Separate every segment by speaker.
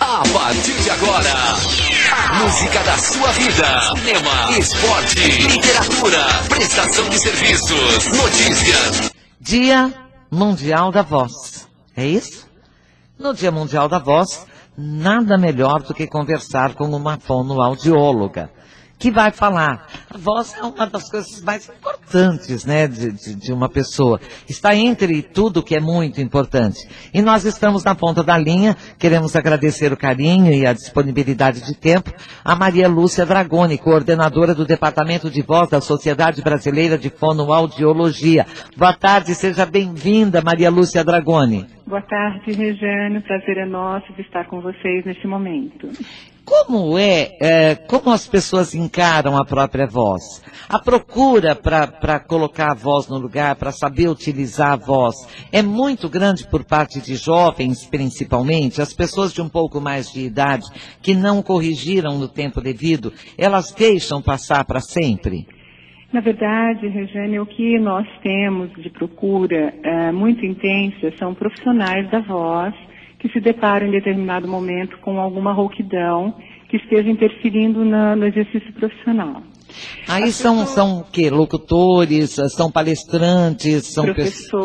Speaker 1: A partir de agora, a música da sua vida, cinema, esporte, literatura, prestação de serviços, notícias.
Speaker 2: Dia Mundial da Voz, é isso? No Dia Mundial da Voz, nada melhor do que conversar com uma fonoaudióloga, que vai falar. A voz é uma das coisas mais importantes, né, de uma pessoa. Está entre tudo que é muito importante. E nós estamos na ponta da linha, queremos agradecer o carinho e a disponibilidade de tempo a Maria Lúcia Dragoni, coordenadora do Departamento de Voz da Sociedade Brasileira de Fonoaudiologia. Boa tarde, seja bem-vinda, Maria Lúcia Dragoni.
Speaker 3: Boa tarde, Regiane. O prazer é nosso de estar com vocês neste momento.
Speaker 2: Como as pessoas encaram a própria voz? A procura para colocar a voz no lugar, para saber utilizar a voz, é muito grande por parte de jovens, principalmente. As pessoas de um pouco mais de idade, que não corrigiram no tempo devido, elas deixam passar para sempre?
Speaker 3: Na verdade, Regiane, o que nós temos de procura muito intensa são profissionais da voz que se deparam em determinado momento com alguma rouquidão que esteja interferindo no exercício profissional.
Speaker 2: Aí são o quê? Locutores, são palestrantes, são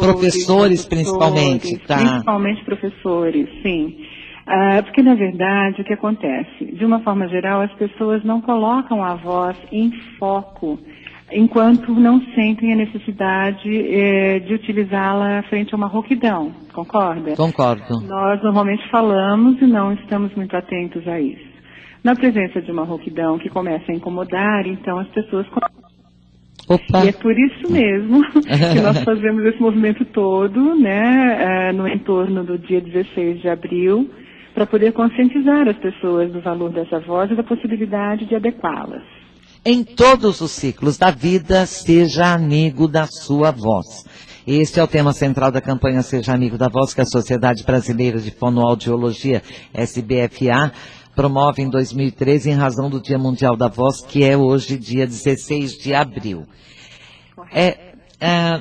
Speaker 2: professores principalmente, tá?
Speaker 3: Principalmente professores, sim. Porque, na verdade, o que acontece? De uma forma geral, as pessoas não colocam a voz em foco enquanto não sentem a necessidade de utilizá-la frente a uma rouquidão, concorda?
Speaker 2: Concordo.
Speaker 3: Nós normalmente falamos e não estamos muito atentos a isso. Na presença de uma rouquidão que começa a incomodar, então as pessoas...
Speaker 2: Opa.
Speaker 3: E é por isso mesmo que nós fazemos esse movimento todo, né, no entorno do dia 16 de abril, para poder conscientizar as pessoas do valor dessa voz e da possibilidade de adequá-las.
Speaker 2: Em todos os ciclos da vida, seja amigo da sua voz. Este é o tema central da campanha Seja Amigo da Voz, que a Sociedade Brasileira de Fonoaudiologia, SBFA, promove em 2013 em razão do Dia Mundial da Voz, que é hoje, dia 16 de abril.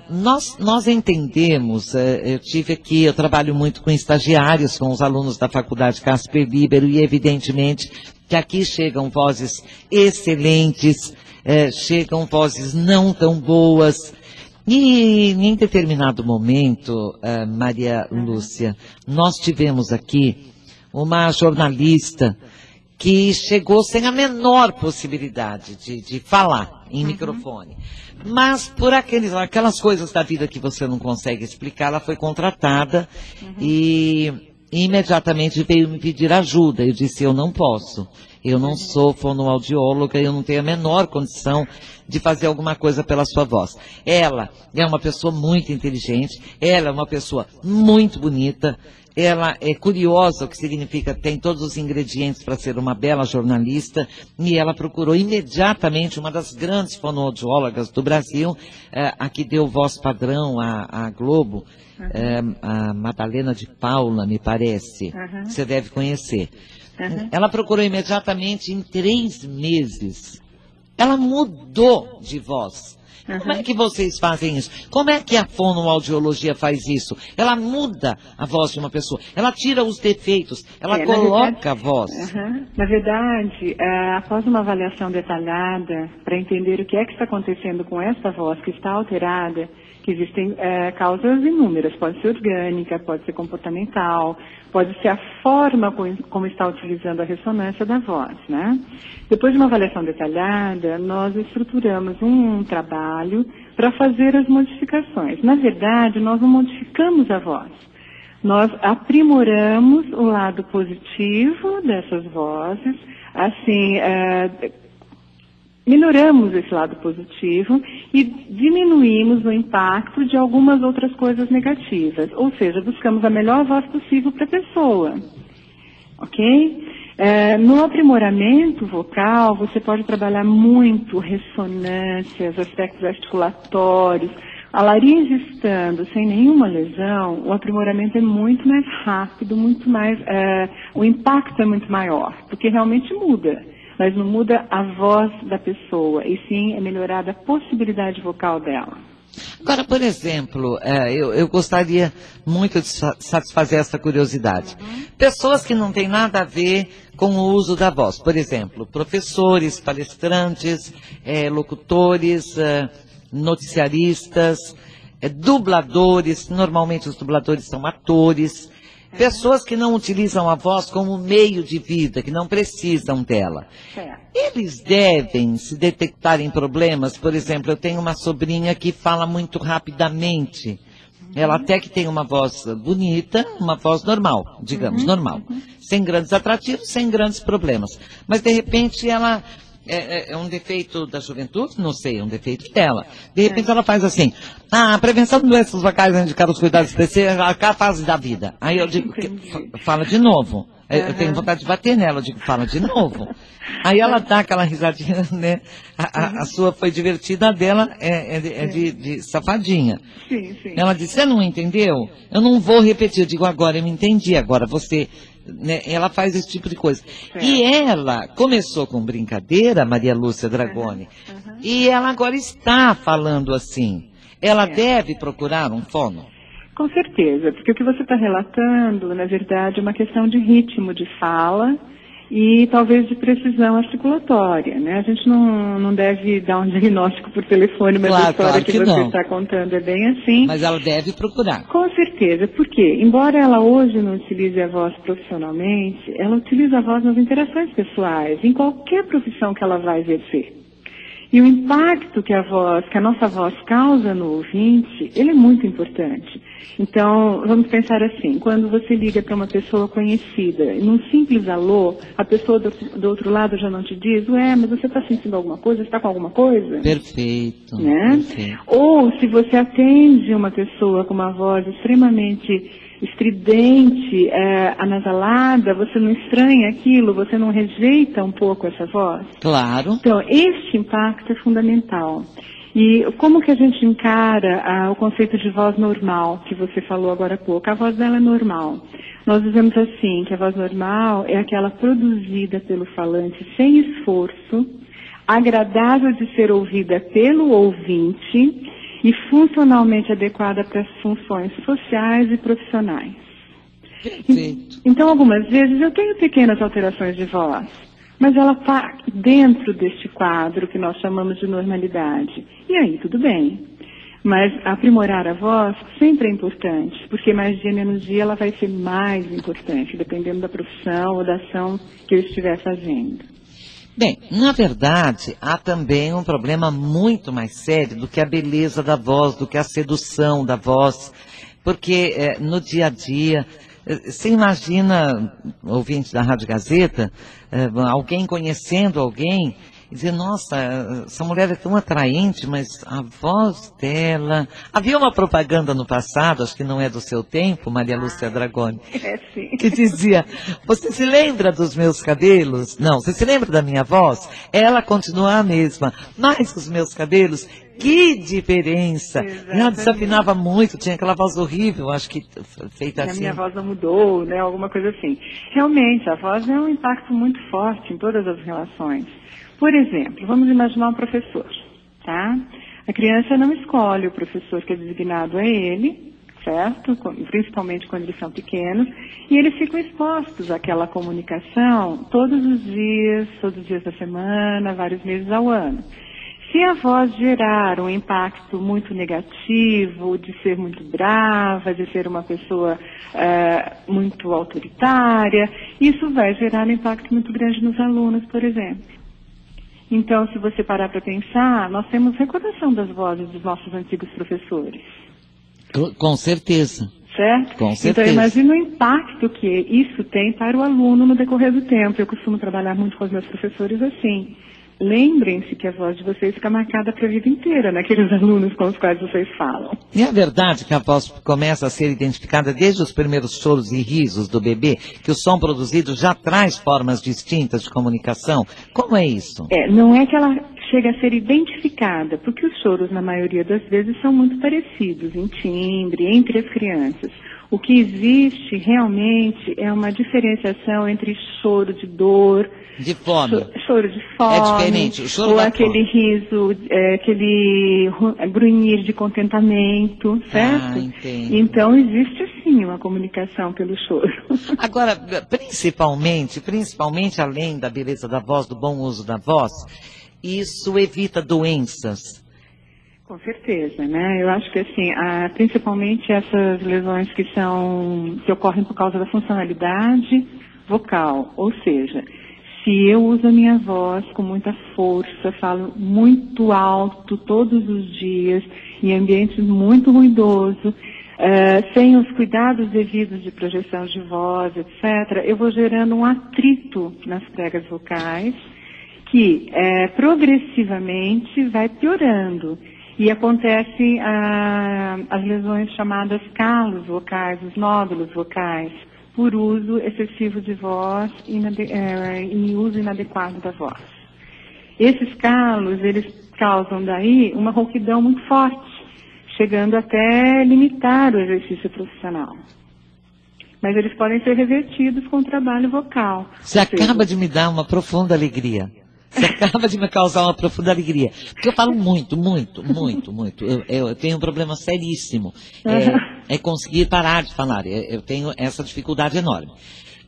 Speaker 2: Nós entendemos, eu trabalho muito com estagiários, com os alunos da Faculdade Casper Libero, e evidentemente que aqui chegam vozes excelentes, chegam vozes não tão boas. E em determinado momento, Maria Lúcia, nós tivemos aqui uma jornalista que chegou sem a menor possibilidade de falar em microfone. Mas por aquelas coisas da vida que você não consegue explicar, ela foi contratada e imediatamente veio me pedir ajuda. Eu disse, eu não posso. Eu não sou fonoaudióloga, eu não tenho a menor condição de fazer alguma coisa pela sua voz. Ela é uma pessoa muito inteligente, ela é uma pessoa muito bonita, ela é curiosa, o que significa que tem todos os ingredientes para ser uma bela jornalista, e ela procurou imediatamente uma das grandes fonoaudiólogas do Brasil, a que deu voz padrão à Globo, a Madalena de Paula, me parece, que você deve conhecer. Ela procurou imediatamente, em 3 meses. Ela mudou de voz. Como é que vocês fazem isso? Como é que a fonoaudiologia faz isso? Ela muda a voz de uma pessoa. Ela tira os defeitos. Ela coloca a voz.
Speaker 3: Na verdade, após uma avaliação detalhada, para entender o que é que está acontecendo com essa voz que está alterada, que existem causas inúmeras, pode ser orgânica, pode ser comportamental, pode ser a forma como está utilizando a ressonância da voz, né? Depois de uma avaliação detalhada, nós estruturamos um trabalho para fazer as modificações. Na verdade, nós não modificamos a voz, nós aprimoramos o lado positivo dessas vozes, assim, melhoramos esse lado positivo e diminuímos o impacto de algumas outras coisas negativas. Ou seja, buscamos a melhor voz possível para a pessoa. Ok? No aprimoramento vocal, você pode trabalhar muito ressonâncias, aspectos articulatórios. A laringe estando sem nenhuma lesão, o aprimoramento é muito mais rápido, muito mais, o impacto é muito maior, porque realmente muda. Mas não muda a voz da pessoa, e sim é melhorada a possibilidade vocal dela.
Speaker 2: Agora, por exemplo, eu gostaria muito de satisfazer essa curiosidade. Pessoas que não têm nada a ver com o uso da voz, por exemplo, professores, palestrantes, locutores, noticiaristas, dubladores, normalmente os dubladores são atores, pessoas que não utilizam a voz como meio de vida, que não precisam dela. Eles devem se detectarem problemas, por exemplo, eu tenho uma sobrinha que fala muito rapidamente. Ela até que tem uma voz bonita, uma voz normal, digamos, normal. Sem grandes atrativos, sem grandes problemas. Mas, de repente, ela é um defeito da juventude? Não sei, é um defeito dela. De repente, ela faz assim, a prevenção de doenças vocais vai indicar os cuidados especiais a fase da vida. Aí eu digo, fala de novo. Eu tenho vontade de bater nela, eu digo, fala de novo. Aí ela dá aquela risadinha, né? A sua foi divertida, a dela de safadinha.
Speaker 3: Sim.
Speaker 2: Ela disse, você não entendeu? Eu não vou repetir. Eu digo, agora eu me entendi, agora você... Né? Ela faz esse tipo de coisa. E ela começou com brincadeira, Maria Lúcia Dragoni, e ela agora está falando assim. Ela deve procurar um fono?
Speaker 3: Com certeza, porque o que você está relatando, na verdade, é uma questão de ritmo de fala e talvez de precisão articulatória, né? A gente não deve dar um diagnóstico por telefone, mas a história que você está contando é bem assim.
Speaker 2: Mas ela deve procurar.
Speaker 3: Com certeza, porque, embora ela hoje não utilize a voz profissionalmente, ela utiliza a voz nas interações pessoais, em qualquer profissão que ela vai exercer. E o impacto que a nossa voz causa no ouvinte, ele é muito importante. Então, vamos pensar assim, quando você liga para uma pessoa conhecida, e num simples alô, a pessoa do outro lado já não te diz, mas você está sentindo alguma coisa, está com alguma coisa?
Speaker 2: Perfeito.
Speaker 3: Né?
Speaker 2: Perfeito.
Speaker 3: Ou se você atende uma pessoa com uma voz extremamente estridente, anasalada, você não estranha aquilo, você não rejeita um pouco essa voz?
Speaker 2: Claro.
Speaker 3: Então, este impacto é fundamental. E como que a gente encara o conceito de voz normal, que você falou agora há pouco? A voz dela é normal. Nós dizemos assim, que a voz normal é aquela produzida pelo falante sem esforço, agradável de ser ouvida pelo ouvinte e funcionalmente adequada para as funções sociais e profissionais.
Speaker 2: Perfeito.
Speaker 3: Então, algumas vezes eu tenho pequenas alterações de voz, mas ela está dentro deste quadro que nós chamamos de normalidade. E aí, tudo bem. Mas aprimorar a voz sempre é importante, porque mais dia menos dia ela vai ser mais importante, dependendo da profissão ou da ação que eu estiver fazendo.
Speaker 2: Bem, na verdade, há também um problema muito mais sério do que a beleza da voz, do que a sedução da voz, porque no dia a dia, você imagina, ouvinte da Rádio Gazeta, alguém conhecendo alguém, e dizer, nossa, essa mulher é tão atraente, mas a voz dela... Havia uma propaganda no passado, acho que não é do seu tempo, Maria Lúcia Dragoni,
Speaker 3: Sim.
Speaker 2: que dizia, você se lembra dos meus cabelos? Não, você se lembra da minha voz? Ela continua a mesma, mas os meus cabelos, que diferença!
Speaker 3: Exatamente.
Speaker 2: Ela desafinava muito, tinha aquela voz horrível, acho que feita assim.
Speaker 3: A minha voz não mudou, né? Alguma coisa assim. Realmente, a voz é um impacto muito forte em todas as relações. Por exemplo, vamos imaginar um professor, tá? A criança não escolhe o professor que é designado a ele, certo? Principalmente quando eles são pequenos, e eles ficam expostos àquela comunicação todos os dias da semana, vários meses ao ano. Se a voz gerar um impacto muito negativo, de ser muito brava, de ser uma pessoa muito autoritária, isso vai gerar um impacto muito grande nos alunos, por exemplo. Então, se você parar para pensar, nós temos recordação das vozes dos nossos antigos professores.
Speaker 2: Com certeza.
Speaker 3: Certo?
Speaker 2: Com certeza.
Speaker 3: Então, imagina o impacto que isso tem para o aluno no decorrer do tempo. Eu costumo trabalhar muito com os meus professores assim. Lembrem-se que a voz de vocês fica marcada para a vida inteira, naqueles alunos com os quais vocês falam.
Speaker 2: E é verdade que a voz começa a ser identificada desde os primeiros choros e risos do bebê, que o som produzido já traz formas distintas de comunicação? Como é isso?
Speaker 3: Não é que ela chega a ser identificada, porque os choros, na maioria das vezes, são muito parecidos em timbre, entre as crianças. O que existe realmente é uma diferenciação entre choro de dor,
Speaker 2: de fome.
Speaker 3: Choro de fome.
Speaker 2: É diferente. O choro
Speaker 3: ou
Speaker 2: da
Speaker 3: aquele
Speaker 2: fome.
Speaker 3: riso, aquele grunhir de contentamento, certo?
Speaker 2: Entendo.
Speaker 3: Então existe sim uma comunicação pelo choro.
Speaker 2: Agora, principalmente além da beleza da voz, do bom uso da voz, isso evita doenças.
Speaker 3: Com certeza, né? Eu acho que assim, principalmente essas lesões que ocorrem por causa da funcionalidade vocal, ou seja, se eu uso a minha voz com muita força, falo muito alto todos os dias, em ambientes muito ruidosos, sem os cuidados devidos de projeção de voz, etc., eu vou gerando um atrito nas pregas vocais, que progressivamente vai piorando. E acontecem as lesões chamadas calos vocais, os nódulos vocais, por uso excessivo de voz e uso inadequado da voz. Esses calos, eles causam daí uma rouquidão muito forte, chegando até limitar o exercício profissional. Mas eles podem ser revertidos com o trabalho vocal.
Speaker 2: Você acaba de me dar uma profunda alegria. Você acaba de me causar uma profunda alegria. Porque eu falo muito. Eu tenho um problema seríssimo. É conseguir parar de falar. Eu tenho essa dificuldade enorme.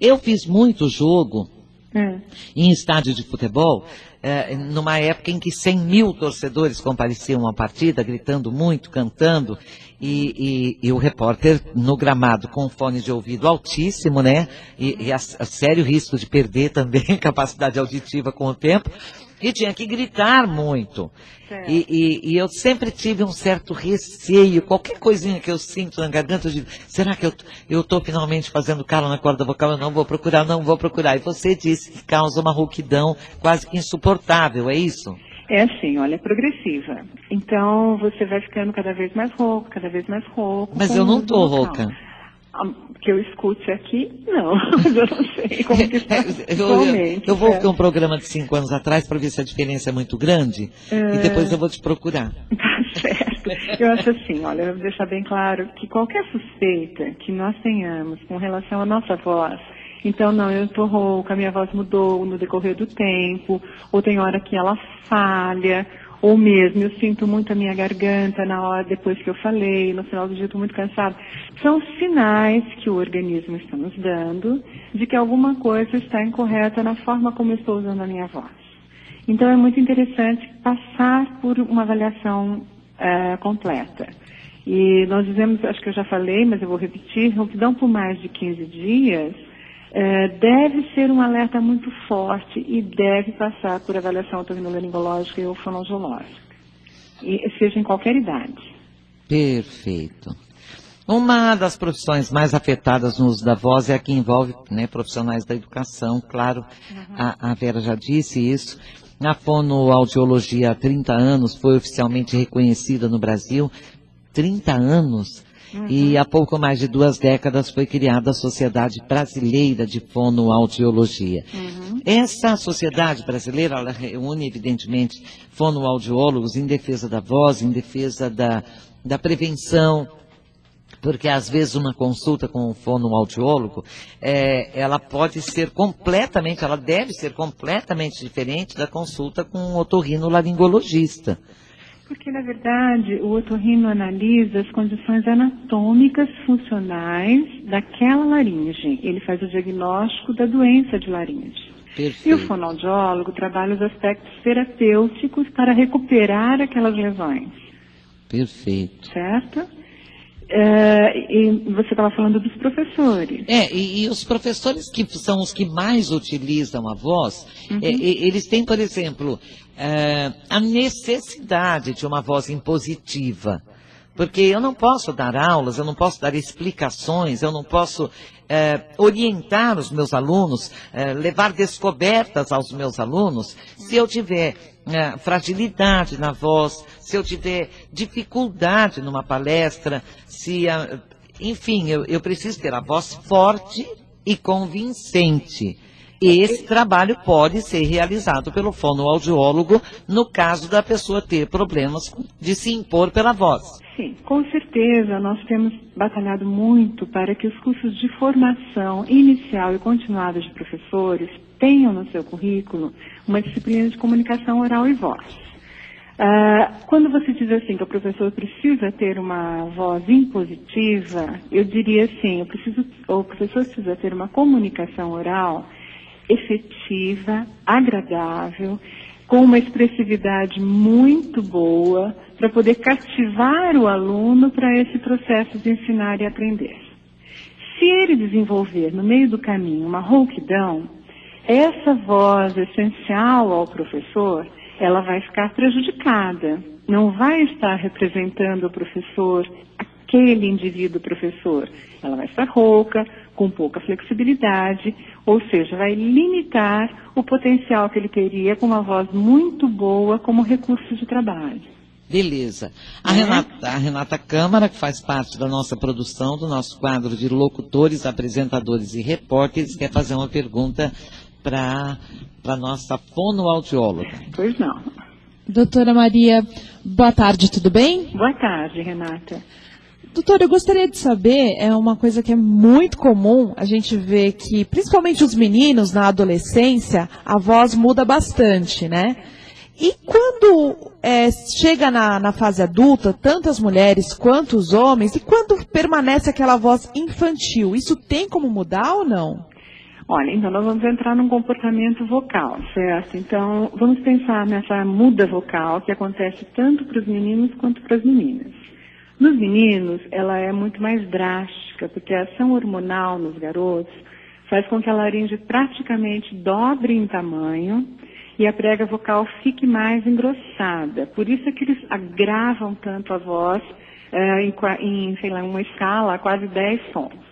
Speaker 2: Eu fiz muito jogo em estádio de futebol, numa época em que 100 mil torcedores compareciam à partida, gritando muito, cantando, e o repórter no gramado com fone de ouvido altíssimo, né? E a sério risco de perder também a capacidade auditiva com o tempo, e tinha que gritar muito. E eu sempre tive um certo receio, qualquer coisinha que eu sinto na garganta, eu digo, será que eu estou finalmente fazendo calo na corda vocal? Eu não vou procurar. E você disse que causa uma rouquidão quase que insuportável, é isso?
Speaker 3: É assim, olha, é progressiva. Então, você vai ficando cada vez mais rouco.
Speaker 2: Mas eu não estou rouca.
Speaker 3: Que eu escute aqui, não. Mas eu não sei como que está atualmente.
Speaker 2: Eu vou ver um programa de 5 anos atrás para ver se a diferença é muito grande e depois eu vou te procurar.
Speaker 3: Tá certo. Eu acho assim, olha, eu vou deixar bem claro que qualquer suspeita que nós tenhamos com relação à nossa voz, então não, eu estou rouca, a minha voz mudou no decorrer do tempo, ou tem hora que ela falha, ou mesmo eu sinto muito a minha garganta na hora depois que eu falei, no final do dia eu estou muito cansada. São sinais que o organismo está nos dando de que alguma coisa está incorreta na forma como eu estou usando a minha voz. Então é muito interessante passar por uma avaliação completa. E nós dizemos, acho que eu já falei, mas eu vou repetir, rouquidão por mais de 15 dias deve ser um alerta muito forte e deve passar por avaliação otorrinolaringológica ou fonoaudiológica, e seja em qualquer idade.
Speaker 2: Perfeito. Uma das profissões mais afetadas no uso da voz é a que envolve, né, profissionais da educação, claro, a Vera já disse isso. A fonoaudiologia há 30 anos foi oficialmente reconhecida no Brasil, 30 anos. E há pouco mais de 2 décadas foi criada a Sociedade Brasileira de Fonoaudiologia. Essa sociedade brasileira, ela reúne, evidentemente, fonoaudiólogos em defesa da voz, em defesa da prevenção, porque às vezes uma consulta com um fonoaudiólogo, ela pode ser completamente, ela deve ser completamente diferente da consulta com um otorrinolaringologista.
Speaker 3: Porque, na verdade, o otorrino analisa as condições anatômicas funcionais daquela laringe. Ele faz o diagnóstico da doença de laringe.
Speaker 2: Perfeito.
Speaker 3: E o fonoaudiólogo trabalha os aspectos terapêuticos para recuperar aquelas lesões.
Speaker 2: Perfeito.
Speaker 3: Certo? E você estava falando dos professores.
Speaker 2: E os professores que são os que mais utilizam a voz, eles têm, por exemplo, a necessidade de uma voz impositiva. Porque eu não posso dar aulas, eu não posso dar explicações, eu não posso orientar os meus alunos, levar descobertas aos meus alunos, se eu tiver fragilidade na voz, se eu tiver dificuldade numa palestra, enfim, eu preciso ter a voz forte e convincente. Esse trabalho pode ser realizado pelo fonoaudiólogo no caso da pessoa ter problemas de se impor pela voz.
Speaker 3: Sim, com certeza nós temos batalhado muito para que os cursos de formação inicial e continuada de professores tenham no seu currículo uma disciplina de comunicação oral e voz. Quando você diz assim que o professor precisa ter uma voz impositiva, eu diria assim, o professor precisa ter uma comunicação oral efetiva, agradável, com uma expressividade muito boa, para poder cativar o aluno para esse processo de ensinar e aprender. Se ele desenvolver no meio do caminho uma rouquidão, essa voz essencial ao professor, ela vai ficar prejudicada, não vai estar representando o professor, aquele indivíduo professor. Ela vai estar rouca, com pouca flexibilidade, ou seja, vai limitar o potencial que ele teria com uma voz muito boa como recurso de trabalho.
Speaker 2: Beleza. A Renata Câmara, que faz parte da nossa produção, do nosso quadro de locutores, apresentadores e repórteres, quer fazer uma pergunta para a nossa fonoaudióloga.
Speaker 3: Pois não.
Speaker 4: Doutora Maria, boa tarde, tudo bem?
Speaker 3: Boa tarde, Renata.
Speaker 4: Doutora, eu gostaria de saber, é uma coisa que é muito comum, a gente vê que, principalmente os meninos na adolescência, a voz muda bastante, né? E quando chega na fase adulta, tanto as mulheres quanto os homens, e quando permanece aquela voz infantil, isso tem como mudar ou não?
Speaker 3: Olha, então nós vamos entrar num comportamento vocal, certo? Então, vamos pensar nessa muda vocal que acontece tanto para os meninos quanto para as meninas. Nos meninos, ela é muito mais drástica, porque a ação hormonal nos garotos faz com que a laringe praticamente dobre em tamanho e a prega vocal fique mais engrossada. Por isso é que eles agravam tanto a voz em uma escala, quase 10 sons.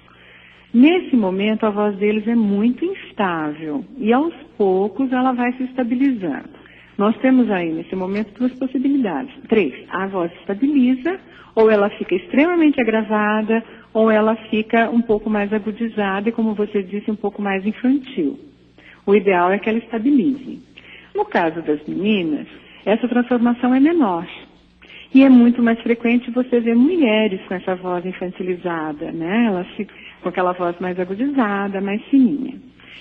Speaker 3: Nesse momento, a voz deles é muito instável e, aos poucos, ela vai se estabilizando. Nós temos aí, nesse momento, 2 possibilidades. 3, a voz estabiliza, ou ela fica extremamente agravada, ou ela fica um pouco mais agudizada e, como você disse, um pouco mais infantil. O ideal é que ela estabilize. No caso das meninas, essa transformação é menor. E é muito mais frequente você ver mulheres com essa voz infantilizada, né? Elas ficam com aquela voz mais agudizada, mais fininha.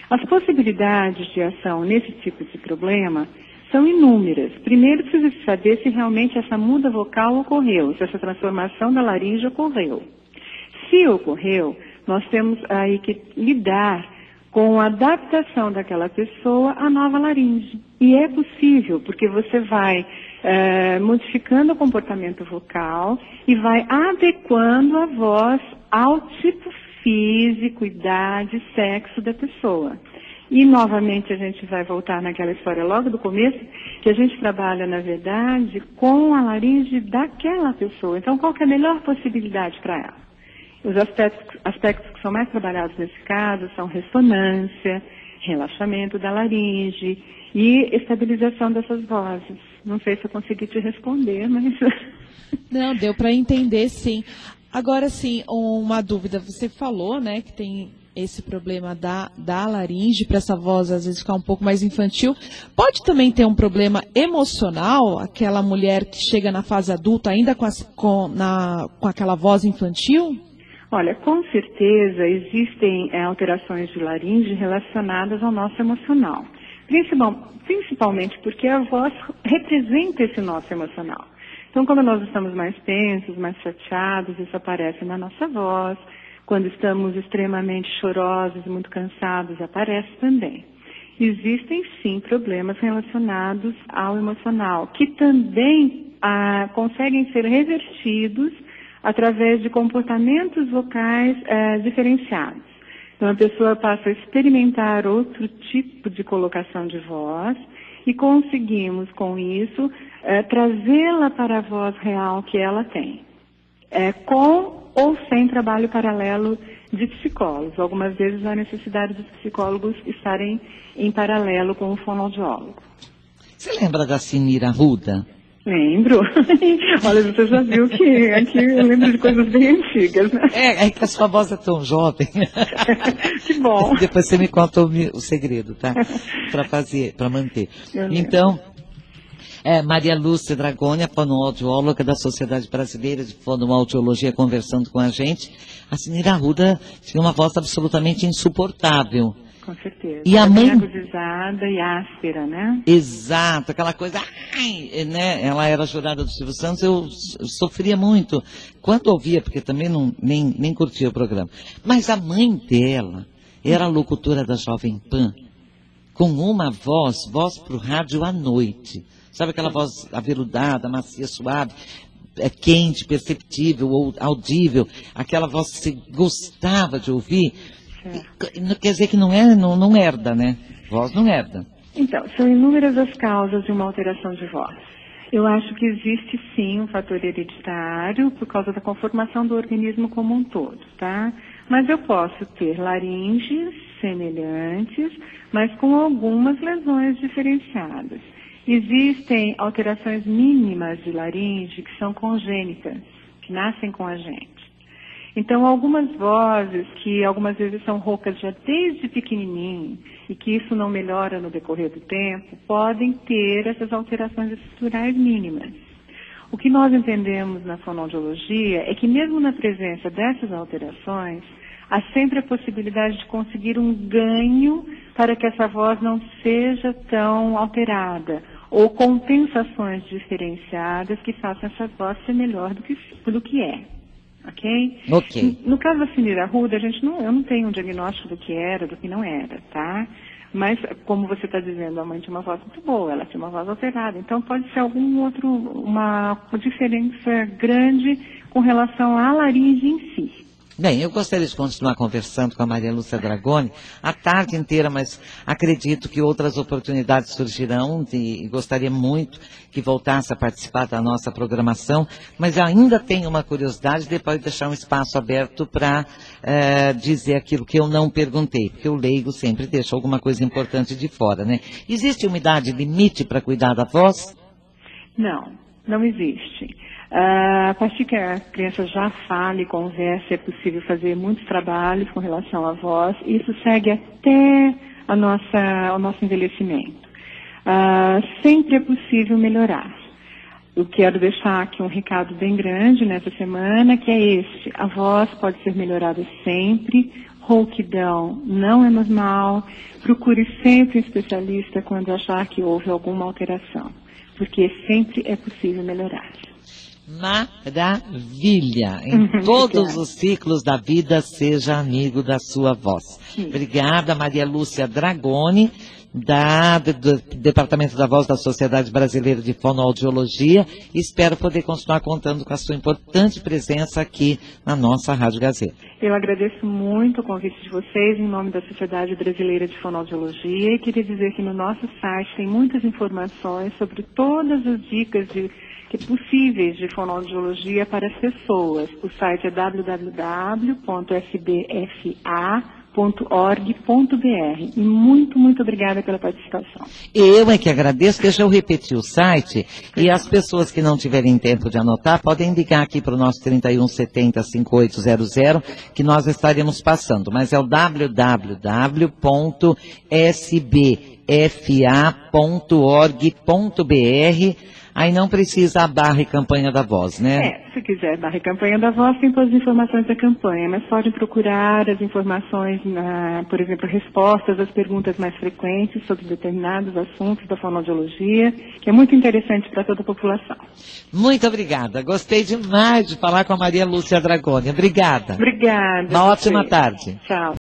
Speaker 3: As possibilidades de ação nesse tipo de problema são inúmeras. Primeiro precisa saber se realmente essa muda vocal ocorreu, se essa transformação da laringe ocorreu. Se ocorreu, nós temos aí que lidar com a adaptação daquela pessoa à nova laringe. E é possível, porque você vai modificando o comportamento vocal e vai adequando a voz ao tipo físico, idade, sexo da pessoa. E, novamente, a gente vai voltar naquela história logo do começo, que a gente trabalha, na verdade, com a laringe daquela pessoa. Então, qual que é a melhor possibilidade para ela? Os aspectos que são mais trabalhados nesse caso são ressonância, relaxamento da laringe e estabilização dessas vozes. Não sei se eu consegui te responder, mas...
Speaker 4: Não, deu para entender, sim. Agora, sim, uma dúvida. Você falou, né, que tem esse problema da laringe, para essa voz às vezes ficar um pouco mais infantil. Pode também ter um problema emocional, aquela mulher que chega na fase adulta ainda com aquela voz infantil?
Speaker 3: Olha, com certeza existem alterações de laringe relacionadas ao nosso emocional. Principalmente porque a voz representa esse nosso emocional. Então, quando nós estamos mais tensos, mais chateados, isso aparece na nossa voz. Quando estamos extremamente chorosos, muito cansados, aparece também. Existem, sim, problemas relacionados ao emocional, que também conseguem ser revertidos através de comportamentos vocais diferenciados. Então, a pessoa passa a experimentar outro tipo de colocação de voz e conseguimos, com isso, trazê-la para a voz real que ela tem, com ou sem trabalho paralelo de psicólogos. Algumas vezes há necessidade dos psicólogos estarem em paralelo com o fonoaudiólogo.
Speaker 2: Você lembra da Sinira Arruda?
Speaker 3: Lembro. Olha, você já viu que aqui eu lembro de coisas bem antigas, né?
Speaker 2: É que a sua voz é tão jovem.
Speaker 3: Que bom.
Speaker 2: Depois você me conta o segredo, tá? Para manter. Então, Maria Lúcia Dragoni, a fonoaudióloga da Sociedade Brasileira de Fonoaudiologia, conversando com a gente. A Sinira Arruda tinha uma voz absolutamente insuportável.
Speaker 3: Com certeza.
Speaker 2: E a mãe...
Speaker 3: agudizada e áspera, né?
Speaker 2: Exato, aquela coisa, né? Ela era jurada do Silvio Santos, eu sofria muito. Quando ouvia, porque também nem curtia o programa. Mas a mãe dela era locutora da Jovem Pan, com uma voz pro rádio à noite. Sabe aquela voz aveludada, macia, suave, quente, perceptível, ou audível, aquela voz que você gostava de ouvir. Quer dizer que não herda, né? Voz não herda.
Speaker 3: Então, são inúmeras as causas de uma alteração de voz. Eu acho que existe sim um fator hereditário por causa da conformação do organismo como um todo, tá? Mas eu posso ter laringes semelhantes, mas com algumas lesões diferenciadas. Existem alterações mínimas de laringe que são congênitas, que nascem com a gente. Então, algumas vozes que algumas vezes são roucas já desde pequenininho e que isso não melhora no decorrer do tempo, podem ter essas alterações estruturais mínimas. O que nós entendemos na fonoaudiologia é que mesmo na presença dessas alterações, há sempre a possibilidade de conseguir um ganho para que essa voz não seja tão alterada, ou compensações diferenciadas que façam essa voz ser melhor do que é. Ok? No caso da Sinira Arruda, eu não tenho um diagnóstico do que era, do que não era, tá? Mas, como você está dizendo, a mãe tinha uma voz muito boa, ela tinha uma voz alterada. Então, pode ser uma diferença grande com relação à laringe em si.
Speaker 2: Bem, eu gostaria de continuar conversando com a Maria Lúcia Dragoni a tarde inteira, mas acredito que outras oportunidades surgirão e gostaria muito que voltasse a participar da nossa programação, mas ainda tenho uma curiosidade, depois deixar um espaço aberto para dizer aquilo que eu não perguntei, porque o leigo sempre deixa alguma coisa importante de fora, né? Existe uma idade limite para cuidar da voz?
Speaker 3: Não existe. A partir que a criança já fala e conversa, é possível fazer muitos trabalhos com relação à voz. Isso segue até o nosso envelhecimento. Sempre é possível melhorar. Eu quero deixar aqui um recado bem grande nessa semana, que é este. A voz pode ser melhorada sempre. Rouquidão não é normal. Procure sempre um especialista quando achar que houve alguma alteração, porque sempre é possível melhorar.
Speaker 2: Maravilha! Em todos os ciclos da vida, seja amigo da sua voz. Obrigada, Maria Lúcia Dragoni, do Departamento da Voz da Sociedade Brasileira de Fonoaudiologia. Espero poder continuar contando com a sua importante presença aqui na nossa Rádio Gazeta.
Speaker 3: Eu agradeço muito o convite de vocês em nome da Sociedade Brasileira de Fonoaudiologia e queria dizer que no nosso site tem muitas informações sobre todas as dicas possíveis de fonoaudiologia para as pessoas. O site é www.sbfa.org.br. E muito obrigada pela participação.
Speaker 2: Eu é que agradeço. Deixa eu repetir o site. E as pessoas que não tiverem tempo de anotar, podem ligar aqui para o nosso 3170-5800, que nós estaremos passando. Mas é o www.sbfa.org.br. Aí não precisa a barra e campanha da voz, né?
Speaker 3: Se quiser barra e campanha da voz, tem todas as informações da campanha, mas pode procurar as informações, por exemplo, respostas às perguntas mais frequentes sobre determinados assuntos da fonoaudiologia, que é muito interessante para toda a população.
Speaker 2: Muito obrigada. Gostei demais de falar com a Maria Lúcia Dragoni. Obrigada.
Speaker 3: Obrigada.
Speaker 2: Uma ótima tarde.
Speaker 3: Tchau.